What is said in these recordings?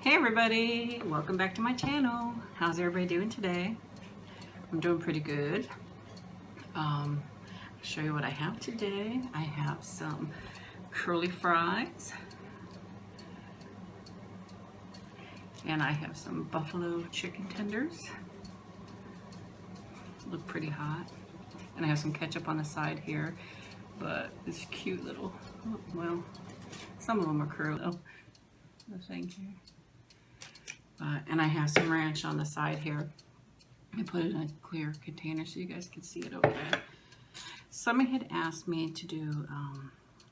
Hey everybody, welcome back to my channel. How's everybody doing today? I'm doing pretty good. I'll show you what I have today. I have some curly fries and I have some buffalo chicken tenders. Look pretty hot. And I have some ketchup on the side here, but this cute little, well, some of them are curly. Oh, thank you. And I have some ranch on the side here. I put it in a clear container so you guys can see it okay. Somebody had asked me to do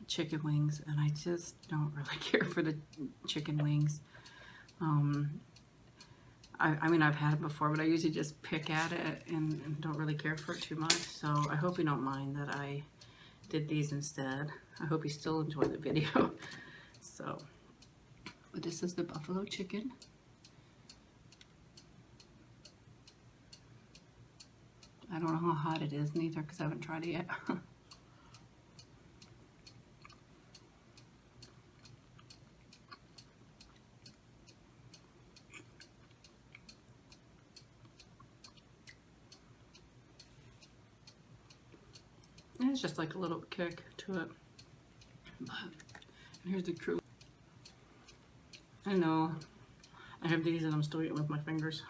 chicken wings, and I just don't really care for the chicken wings. I mean, I've had it before, but I usually just pick at it and don't really care for it too much. So I hope you don't mind that I did these instead. I hope you still enjoy the video. So, but this is the buffalo chicken. I don't know how hot it is neither because I haven't tried it yet. It's just like a little kick to it. But here's the crew. I know I have these and I'm still eating with my fingers.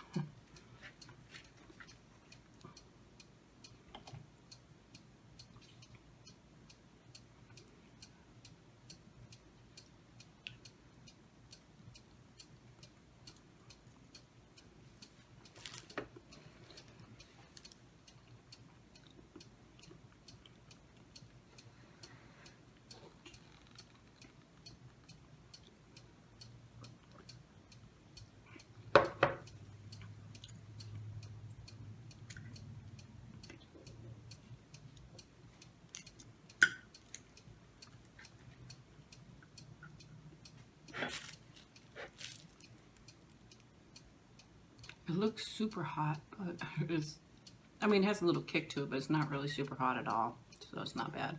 It looks super hot, but it's, I mean, it has a little kick to it, but it's not really super hot at all, so it's not bad.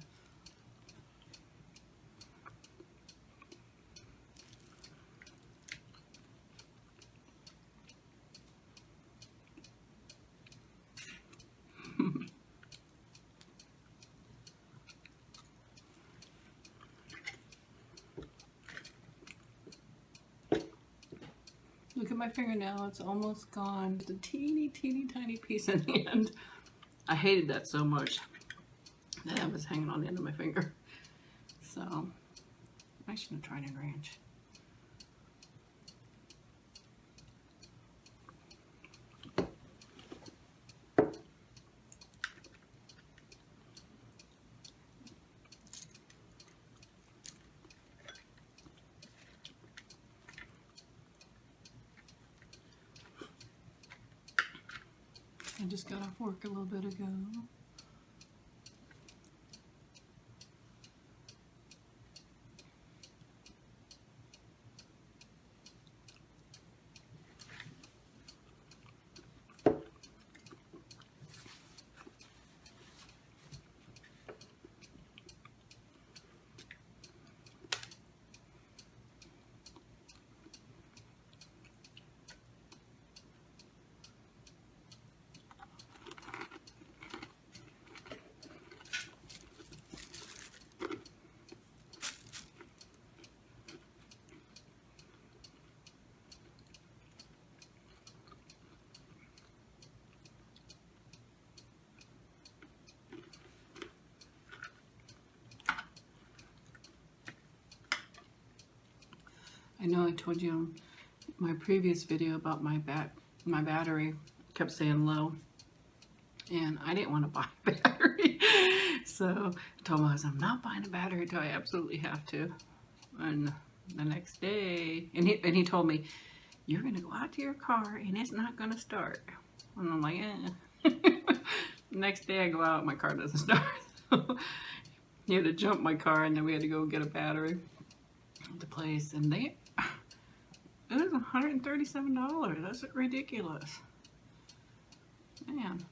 Look at my fingernail, it's almost gone. Just a teeny tiny piece in the end. I hated that so much that was hanging on the end of my finger. So, I'm actually gonna try Onion Ranch. I just got off work a little bit ago. I know I told you in my previous video about my battery kept saying low, and I didn't want to buy a battery. So I told my husband, I'm not buying a battery until I absolutely have to. And the next day, and he told me, you're going to go out to your car and it's not going to start. And I'm like, eh. Next day I go out, my car doesn't start. He had to jump my car, and then we had to go get a battery at the place, and it was $137. That's ridiculous. Man.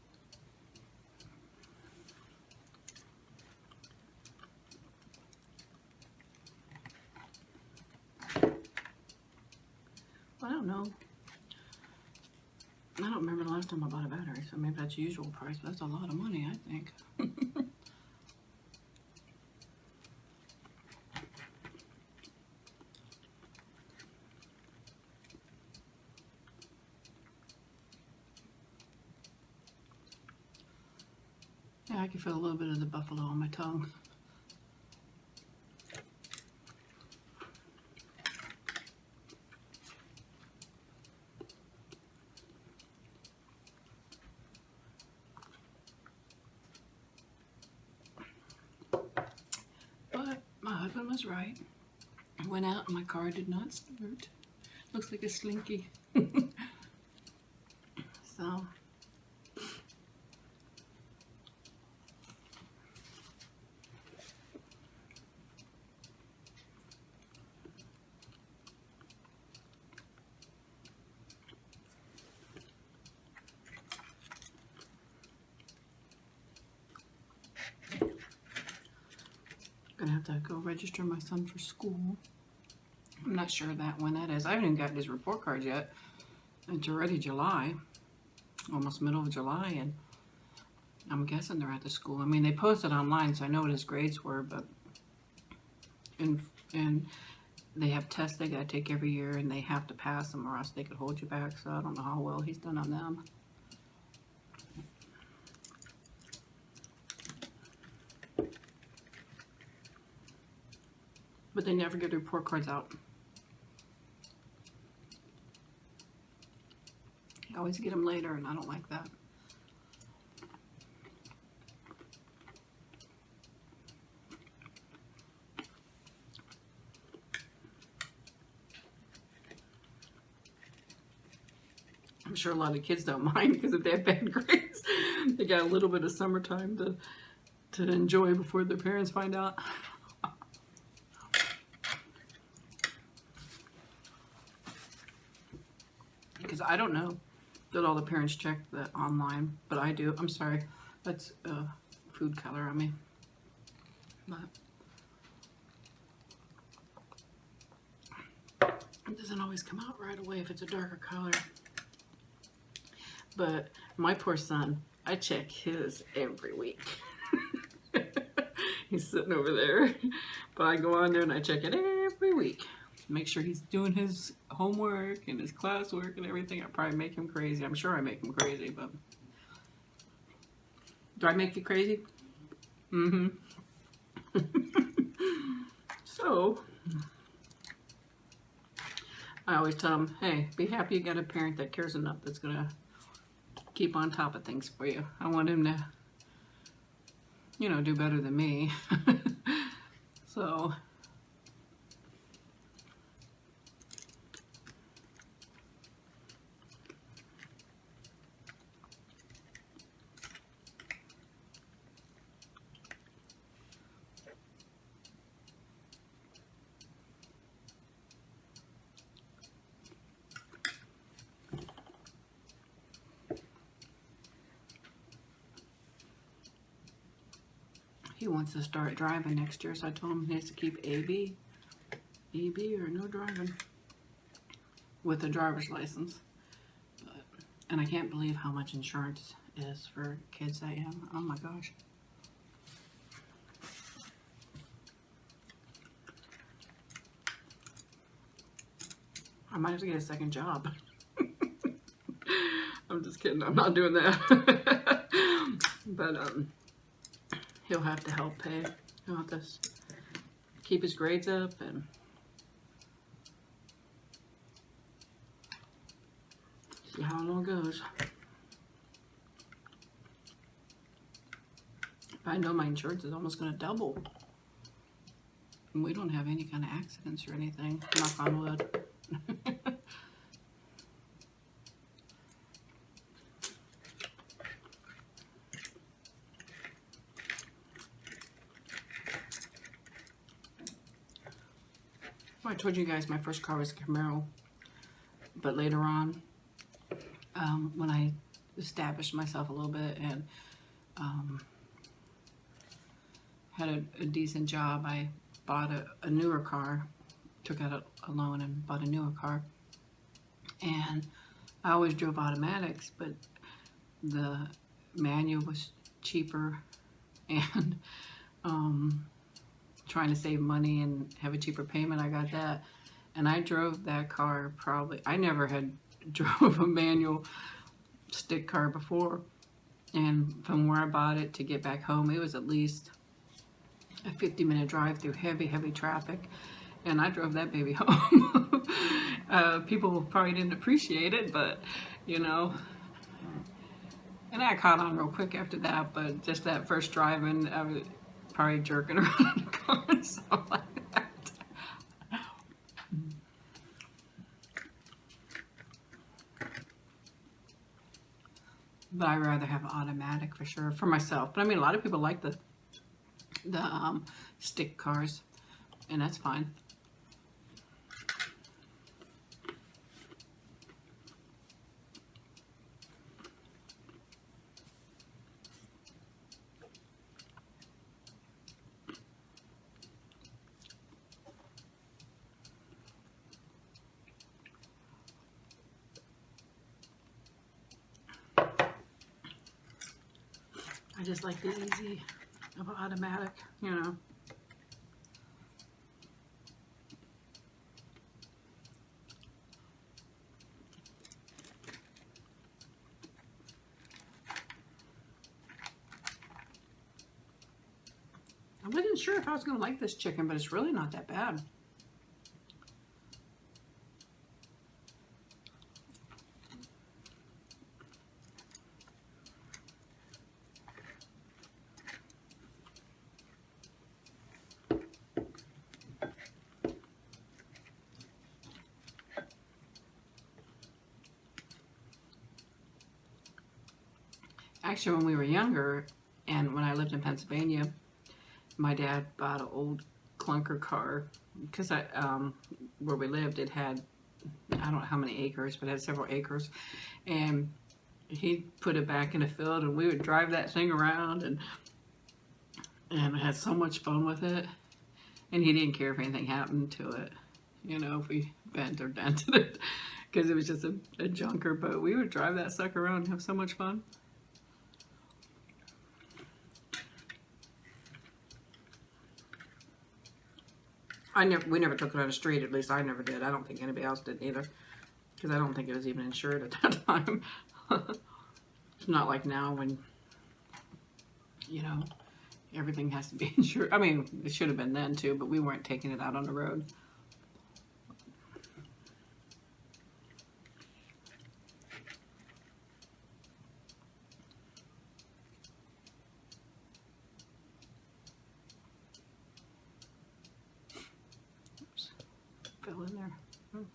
I don't know. I don't remember the last time I bought a battery, so maybe that's usual price, but that's a lot of money, I think. Yeah, I can feel a little bit of the buffalo on my tongue. But my husband was right. I went out and my car did not start. Looks like a slinky. So, gonna have to go register my son for school. I'm not sure when that is. I haven't even gotten his report card yet. It's already July, almost middle of July, and I'm guessing they're at the school. I mean, they posted online, so I know what his grades were, but and they have tests they gotta take every year, and they have to pass them, or else they could hold you back. So I don't know how well he's done on them. But they never get the report cards out. You always get them later, and I don't like that. I'm sure a lot of kids don't mind because if they have bad grades, they got a little bit of summertime to enjoy before their parents find out. Because I don't know that all the parents check that online, but I do. I'm sorry, that's food color on me. But it doesn't always come out right away if it's a darker color. But my poor son, I check his every week. He's sitting over there. But I go on there and I check it every week. Make sure he's doing his homework and his classwork and everything. I probably make him crazy. I'm sure I make him crazy, but... Do I make you crazy? Mm-hmm. So... I always tell him, hey, be happy you got a parent that cares enough that's going to keep on top of things for you. I want him to, you know, do better than me. So, he wants to start driving next year, so I told him he has to keep AB or no driving with a driver's license. But, and I can't believe how much insurance is for kids that young. Oh my gosh. I might have to get a second job. I'm just kidding. I'm not doing that. But he'll have to help pay. He'll have to keep his grades up and see how it all goes. I know my insurance is almost going to double. And we don't have any kind of accidents or anything. Knock on wood. I told you guys my first car was a Camaro, but later on, when I established myself a little bit and had a decent job, I bought a newer car, took out a loan and bought a newer car. And I always drove automatics, but the manual was cheaper, and trying to save money and have a cheaper payment, I got that. And I drove that car probably, I never had drove a manual stick car before. And from where I bought it to get back home, it was at least a 50-minute drive through heavy, heavy traffic. And I drove that baby home. People probably didn't appreciate it, but, you know. And I caught on real quick after that, but just that first driving, I was probably jerking around in the car and stuff like that. But I'd rather have automatic for sure, for myself. But I mean, a lot of people like the stick cars, and that's fine. I just like the easy of automatic, you know. I wasn't sure if I was going to like this chicken, but it's really not that bad. Actually, when we were younger, and when I lived in Pennsylvania, my dad bought an old clunker car, because where we lived, it had, I don't know how many acres, but it had several acres, and he put it back in a field, and we would drive that thing around, and I had so much fun with it. And he didn't care if anything happened to it, you know, if we bent or dented it, because it was just a junker. But we would drive that sucker around and have so much fun. We never took it on the street. At least I never did. I don't think anybody else did either, because I don't think it was even insured at that time. It's not like now when, you know, everything has to be insured. I mean, it should have been then too, but we weren't taking it out on the road. Oops, fell in there. Oh.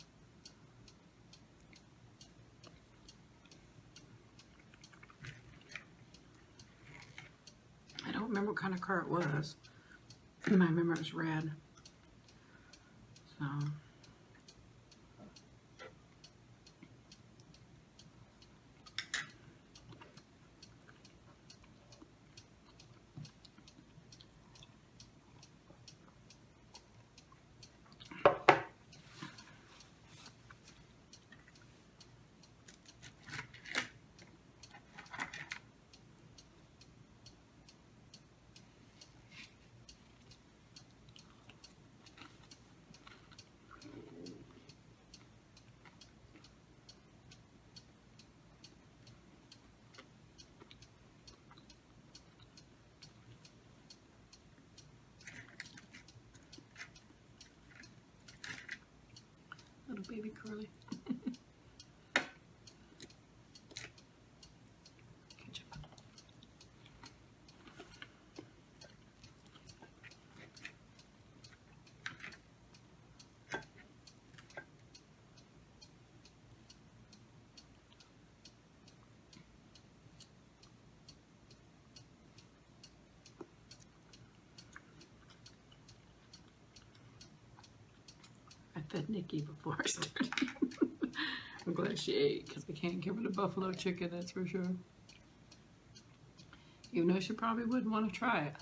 I don't remember what kind of car it was. I remember it was red. So. Little baby curly. Ketchup. I fed Nikki before I started. I'm glad she ate, because I can't give her the buffalo chicken, that's for sure. Even though she probably wouldn't want to try it.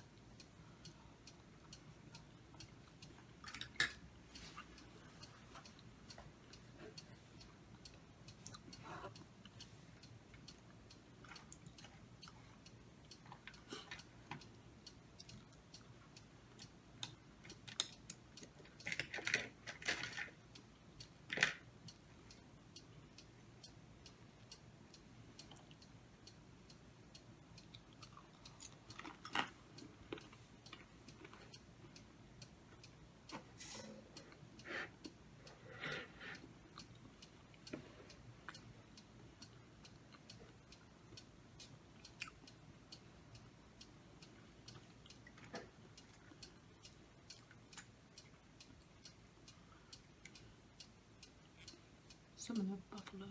some of the buffalo.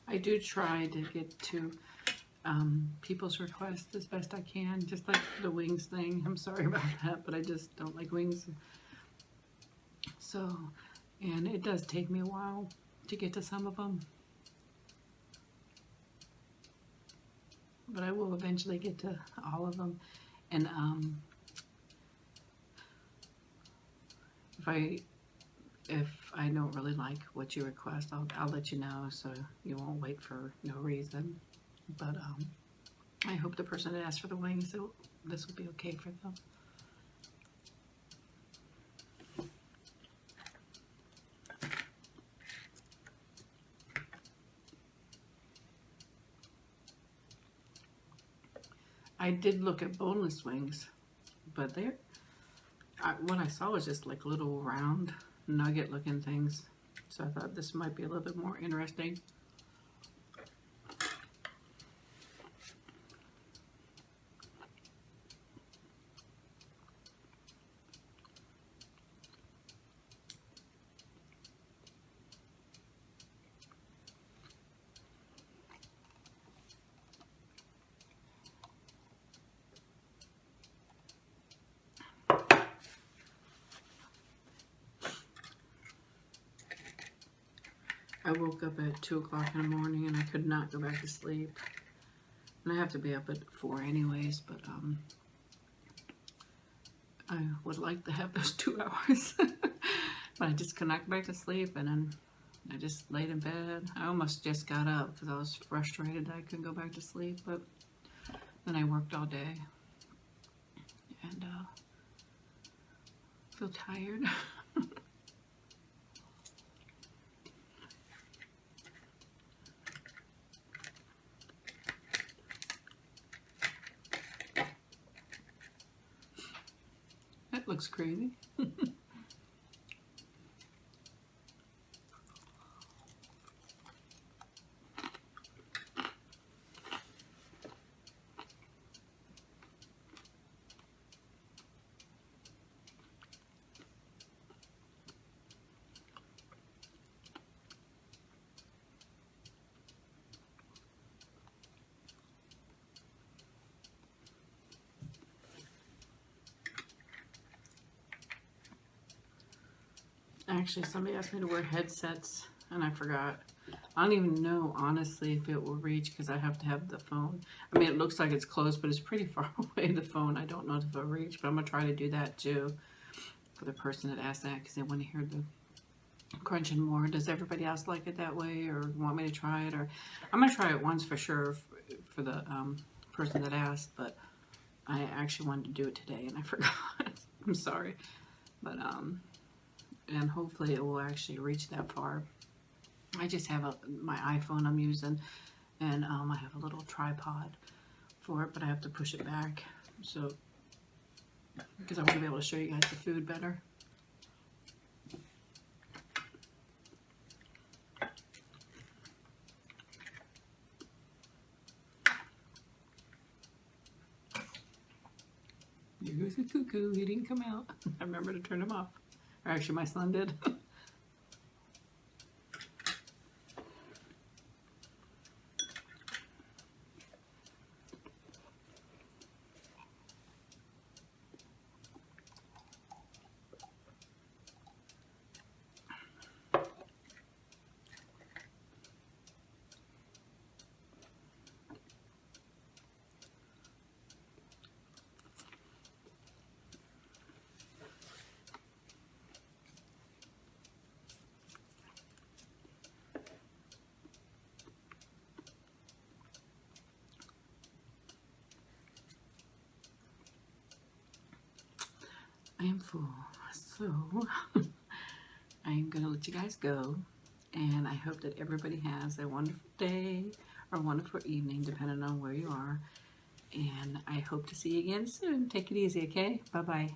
I do try to get to people's requests as best I can, just like the wings thing. I'm sorry about that, but I just don't like wings. So, and it does take me a while to get to some of them. But I will eventually get to all of them. And if I don't really like what you request, I'll let you know, so you won't wait for no reason. But I hope the person that asked for the wings, so this will be okay for them. I did look at boneless wings, but what I saw was just like little round nugget looking things. So I thought this might be a little bit more interesting. I woke up at 2 o'clock in the morning and I could not go back to sleep. And I have to be up at 4 anyways, but I would like to have those 2 hours. But I just could not go back to sleep, and then I just laid in bed. I almost just got up because I was frustrated that I couldn't go back to sleep, but then I worked all day and feel tired. That looks crazy. Actually, somebody asked me to wear headsets, and I forgot. I don't even know, honestly, if it will reach, because I have to have the phone. I mean, it looks like it's close, but it's pretty far away, the phone. I don't know if it'll reach, but I'm going to try to do that, too, for the person that asked that, because they want to hear the crunching more. Does everybody else like it that way, or want me to try it? Or I'm going to try it once for sure for the person that asked, but I actually wanted to do it today, and I forgot. I'm sorry. But, and hopefully it will actually reach that far. I just have my iPhone I'm using, and I have a little tripod for it, but I have to push it back, so because I want to be able to show you guys the food better. Here goes the cuckoo. He didn't come out. I remember to turn him off. Or actually, my son did. I am full, so I am going to let you guys go, and I hope that everybody has a wonderful day or wonderful evening, depending on where you are, and I hope to see you again soon. Take it easy, okay? Bye-bye.